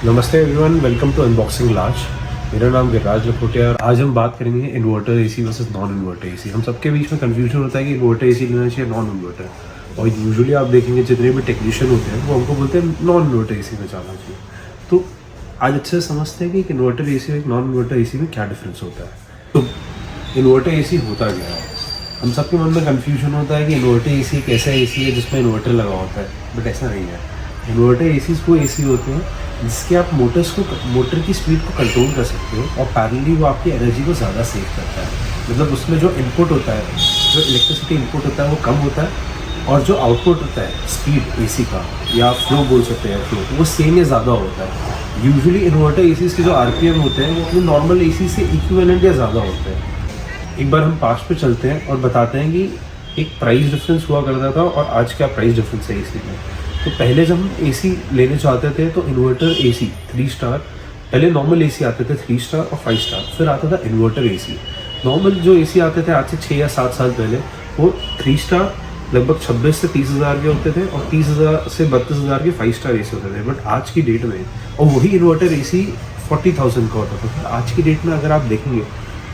नमस्ते everyone, welcome to unboxing large. मेरा नाम गिरिराज लखोटिया और आज हम बात करेंगे inverter AC versus non inverter AC. हम सबके बीच में कंफ्यूजन होता है कि इन्वर्टर एसी लेना चाहिए नॉन इन्वर्टर, और यूजुअली आप देखेंगे जितने भी टेक्नीशियन होते हैं वो हमको बोलते हैं नॉन इन्वर्टर एसी में जाना चाहिए। तो आज अच्छे से समझते हैं कि एक इन्वर्टर एसी और एक नॉन इन्वर्टर एसी में क्या डिफरेंस होता है। तो इन्वर्टर एसी होता क्या है? हम सबके मन में कन्फ्यूजन होता है कि इन्वर्टर एसी एक ऐसा एसी है जिसमें इन्वर्टर लगा होता है, बट ऐसा नहीं है। इन्वर्टर एसीज वो एसी होते हैं जिसके आप मोटर की स्पीड को कंट्रोल कर सकते हो, और पैरेलली वो आपकी एनर्जी को ज़्यादा सेव करता है। मतलब उसमें जो इनपुट होता है, जो इलेक्ट्रिसिटी इनपुट होता है वो कम होता है, और जो आउटपुट होता है स्पीड एसी का या फ्लो बोल सकते हैं फ्लो, वो सेम या ज़्यादा होता है। यूजुअली इन्वर्टर एसीज के जो आरपीएम होते हैं वो अपने नॉर्मल एसी से इक्विवेलेंट या ज़्यादा होते हैं। एक बार हम पास्ट पे चलते हैं और बताते हैं कि एक प्राइस डिफरेंस हुआ करता था और आज क्या प्राइस डिफरेंस है एसी में। तो पहले जब हम एसी लेने चाहते थे तो इन्वर्टर एसी 3 स्टार, पहले नॉर्मल एसी आते थे 3 स्टार और 5 स्टार, फिर आता था इन्वर्टर एसी। नॉर्मल जो एसी आते थे आज से 6 या 7 साल पहले, वो 3 स्टार लगभग 26 से 30 हज़ार के होते थे, और 30,000 से 32,000 के 5 स्टार एसी होते थे। बट आज की डेट में, और वही इन्वर्टर एसी 40,000 का होता था। आज की डेट में अगर आप देखेंगे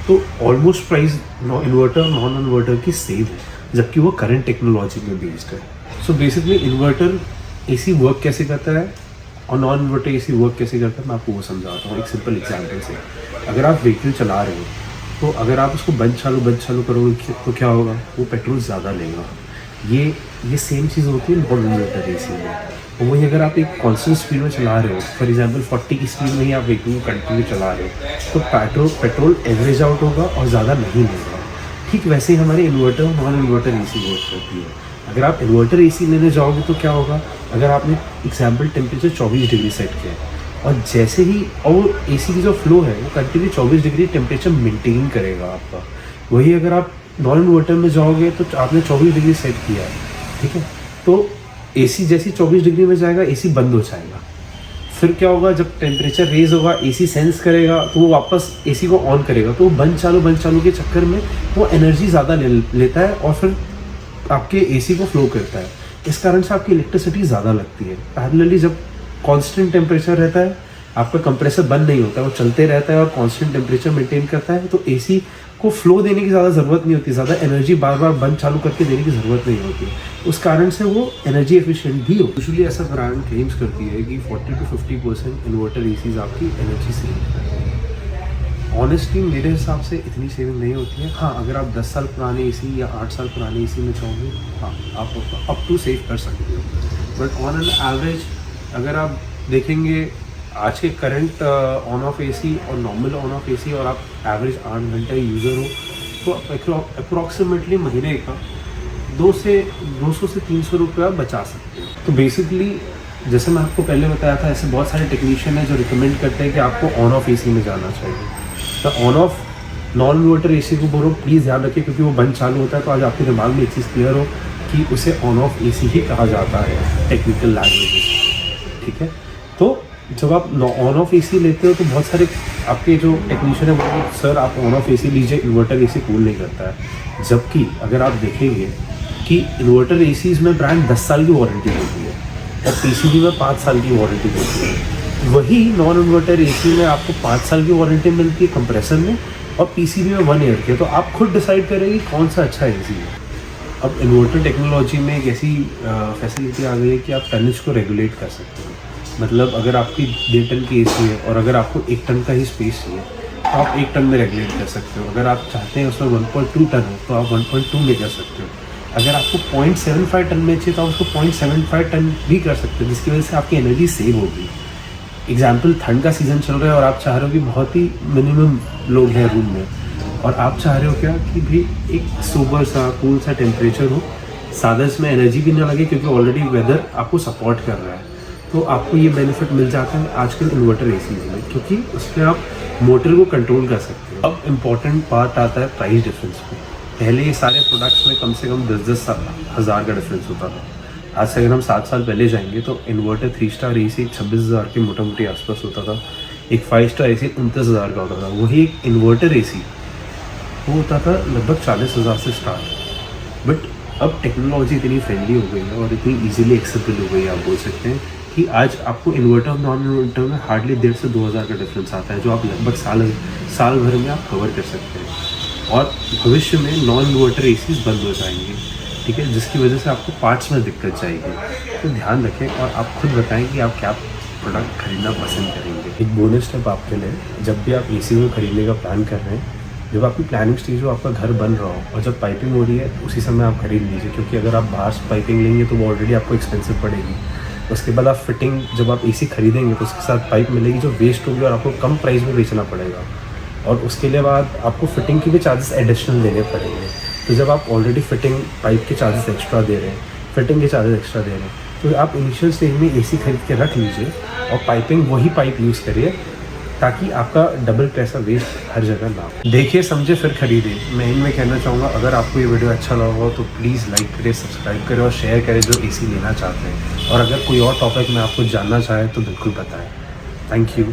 तो almost price inverter non inverter की सेम है, जबकि वो करंट टेक्नोलॉजी में बेस्ड है। So basically inverter AC work कैसे करता है और नॉन इन्वर्टर एसी वर्क कैसे करता है, मैं आपको वो समझाता हूँ एक सिंपल एग्जांपल से। अगर आप व्हीकल चला रहे हो तो अगर आप उसको बंद चालू करोगे तो क्या होगा, वो पेट्रोल ज़्यादा लेगा। ये सेम चीज़ होती है नॉन इन्वर्टर एसी में। और वही अगर आप एक कांस्टेंट स्पीड में चला रहे हो, फॉर एग्जांपल 40 की स्पीड में ही आप व्हीकल को कंटिन्यू चला रहे हो, तो पेट्रोल एवरेज आउट होगा और ज़्यादा नहीं लेगा। ठीक वैसे ही हमारे इन्वर्टर और नॉन इन्वर्टर एसी वर्क करती है। अगर आप इन्वर्टर एसी लेने जाओगे तो क्या होगा, अगर आपने एग्जाम्पल टेम्परेचर 24 डिग्री सेट किया और जैसे ही और एसी की जो फ्लो है वो कंटिन्यू 24 डिग्री टेम्परेचर मेंटेन करेगा आपका। वही अगर आप नॉन इन्वर्टर में जाओगे तो आपने 24 डिग्री सेट किया है, ठीक है, तो एसी जैसे 24 डिग्री में जाएगा एसी बंद हो जाएगा। फिर क्या होगा, जब टेम्परेचर रेज होगा एसी सेंस करेगा तो वो वापस एसी को ऑन करेगा, तो बंद चालू के चक्कर में वो एनर्जी ज़्यादा लेता है और फिर आपके एसी को फ्लो करता है। इस कारण से आपकी इलेक्ट्रिसिटी ज़्यादा लगती है। पैरेलली जब कांस्टेंट टेम्परेचर रहता है, आपका कंप्रेसर बंद नहीं होता है, वो चलते रहता है और कांस्टेंट टेम्परेचर मेंटेन करता है, तो एसी को फ्लो देने की ज़्यादा ज़रूरत नहीं होती, ज़्यादा एनर्जी बार बार बंद चालू करके देने की ज़रूरत नहीं होती। उस कारण से वो एनर्जी एफिशिएंट भी हो। यूजुअली ऐसा ब्रांड क्लेम्स करती है कि 40 to 50% इन्वर्टर एसीज आपकी एनर्जी सेव करती है। ऑनेस्टली मेरे हिसाब से इतनी सेविंग नहीं होती है। हाँ, अगर आप 10 साल पुराने एसी या 8 साल पुराने एसी में चाहोगे, हाँ आप अप टू सेव कर सकते हो। बट ऑन एन एवरेज अगर आप देखेंगे आज के करंट ऑन ऑफ एसी और नॉर्मल ऑन ऑफ एसी, और आप एवरेज 8 घंटे यूज़र हो तो अप्रॉक्सीमेटली महीने का 200 से 300 रुपया बचा सकते हो। तो बेसिकली जैसे मैं आपको पहले बताया था, ऐसे बहुत सारे टेक्नीशियन हैं जो रिकमेंड करते हैं कि आपको ऑन ऑफ एसी में जाना चाहिए। तो on off non inverter AC को बोलो प्लीज़ ध्यान रखिए, क्योंकि वो बंद चालू होता है, तो आज आपके दिमाग में एक चीज़ क्लियर हो कि उसे ऑन ऑफ एसी ही कहा जाता है टेक्निकल लैंग्वेज, ठीक है। तो जब आप ऑन ऑफ एसी लेते हो तो बहुत सारे आपके जो टेक्नीशियन है वो सर आप ऑन ऑफ एसी लीजिए, इन्वर्टर एसी कूल नहीं करता है। जबकि अगर आप देखेंगे कि इन्वर्टर एसीज में ब्रांड 10 साल की वारंटी देती है और पीसीबी में 5 साल की वारंटी देती है। वही नॉन इन्वर्टर एसी में आपको 5 साल की वारंटी मिलती है कंप्रेसर में, और पीसीबी में 1 ईयर की। तो आप खुद डिसाइड करेंगे कौन सा अच्छा एसी है। अब इन्वर्टर टेक्नोलॉजी में एक ऐसी फैसिलिटी आ गई है कि आप टनेज को रेगुलेट कर सकते हो। मतलब अगर आपकी 1.5 टन की एसी है और अगर आपको 1 टन का ही स्पेस चाहिए तो आप 1 टन में रेगुलेट कर सकते हो। अगर आप चाहते हैं उसमें 1.2 टन हो तो आप 1.2 में कर सकते हो। अगर आपको 0.75 टन में चाहिए तो आप उसको 0.75 टन भी कर सकते हो, जिसकी वजह से आपकी एनर्जी सेव होगी। एग्जाम्पल, ठंड का सीज़न चल रहा है और आप चाह रहे हो कि बहुत ही मिनिमम लोग हैं रूम में, और आप चाह रहे हो क्या कि भी एक सोबर सा कूल सा टेम्परेचर हो, ज़्यादा इसमें एनर्जी भी ना लगे क्योंकि ऑलरेडी वेदर आपको सपोर्ट कर रहा है, तो आपको ये बेनिफिट मिल जाता है आजकल इन्वर्टर एसी में, क्योंकि उसमें आप मोटर को कंट्रोल कर सकते हो। अब इम्पॉर्टेंट पार्ट आता है प्राइस डिफरेंस पे। पहले ये सारे प्रोडक्ट्स में कम से कम 10-10 हज़ार का डिफरेंस होता था। आज से अगर हम 7 साल पहले जाएंगे तो इन्वर्टर 3 स्टार एसी 26,000 के मोटा मोटी आसपास होता था, एक 5 स्टार एसी 29,000 का होता था। वही एक इन्वर्टर एसी वो होता था लगभग 40,000 से स्टार्ट। बट अब टेक्नोलॉजी इतनी फ्रेंडली हो गई है और इतनी इजीली एक्सेप्टेबल हो गई है, आप बोल सकते हैं कि आज आपको इन्वर्टर और नॉन इन्वर्टर में हार्डली 1,500 से 2,000 का डिफरेंस आता है, जो आप लगभग साल भर में आप कवर कर सकते हैं। और भविष्य में नॉन इन्वर्टर एसीज बंद हो जाएंगे, ठीक है, जिसकी वजह से आपको पार्ट्स में दिक्कत जाएगी। तो ध्यान रखें और आप खुद बताएं कि आप क्या प्रोडक्ट खरीदना पसंद करेंगे। एक बोनस स्टेप आपके लिए, जब भी आप एसी को खरीदने का प्लान कर रहे हैं, जब आपकी प्लानिंग स्टेज हो, आपका घर बन रहा हो और जब पाइपिंग हो रही है, उसी समय आप खरीद लीजिए, क्योंकि अगर आप बाहर से पाइपिंग लेंगे तो वो ऑलरेडी आपको एक्सपेंसिव पड़ेगी। उसके बाद आप फिटिंग, जब आप एसी खरीदेंगे तो उसके साथ पाइप मिलेगी जो वेस्ट होगी और आपको कम प्राइस में बेचना पड़ेगा, और उसके लिए बाद आपको फिटिंग के भी चार्जेस एडिशनल देने पड़ेंगे। तो जब आप ऑलरेडी फिटिंग पाइप के चार्जेस एक्स्ट्रा दे रहे हैं, फिटिंग के चार्जेस एक्स्ट्रा दे रहे हैं, तो आप इनिशियल स्टेज में एसी खरीद के रख लीजिए और पाइपिंग वही पाइप यूज़ करिए, ताकि आपका डबल पैसा वेस्ट हर जगह ना हो। देखिए समझे फिर खरीदे। मैं इनमें कहना चाहूँगा, अगर आपको ये वीडियो अच्छा लगा हो तो प्लीज़ लाइक करें, सब्सक्राइब करें और शेयर करें जो एसी लेना चाहते हैं। और अगर कोई और टॉपिक में आपको जानना चाहे तो बिल्कुल बताएं। Thank you.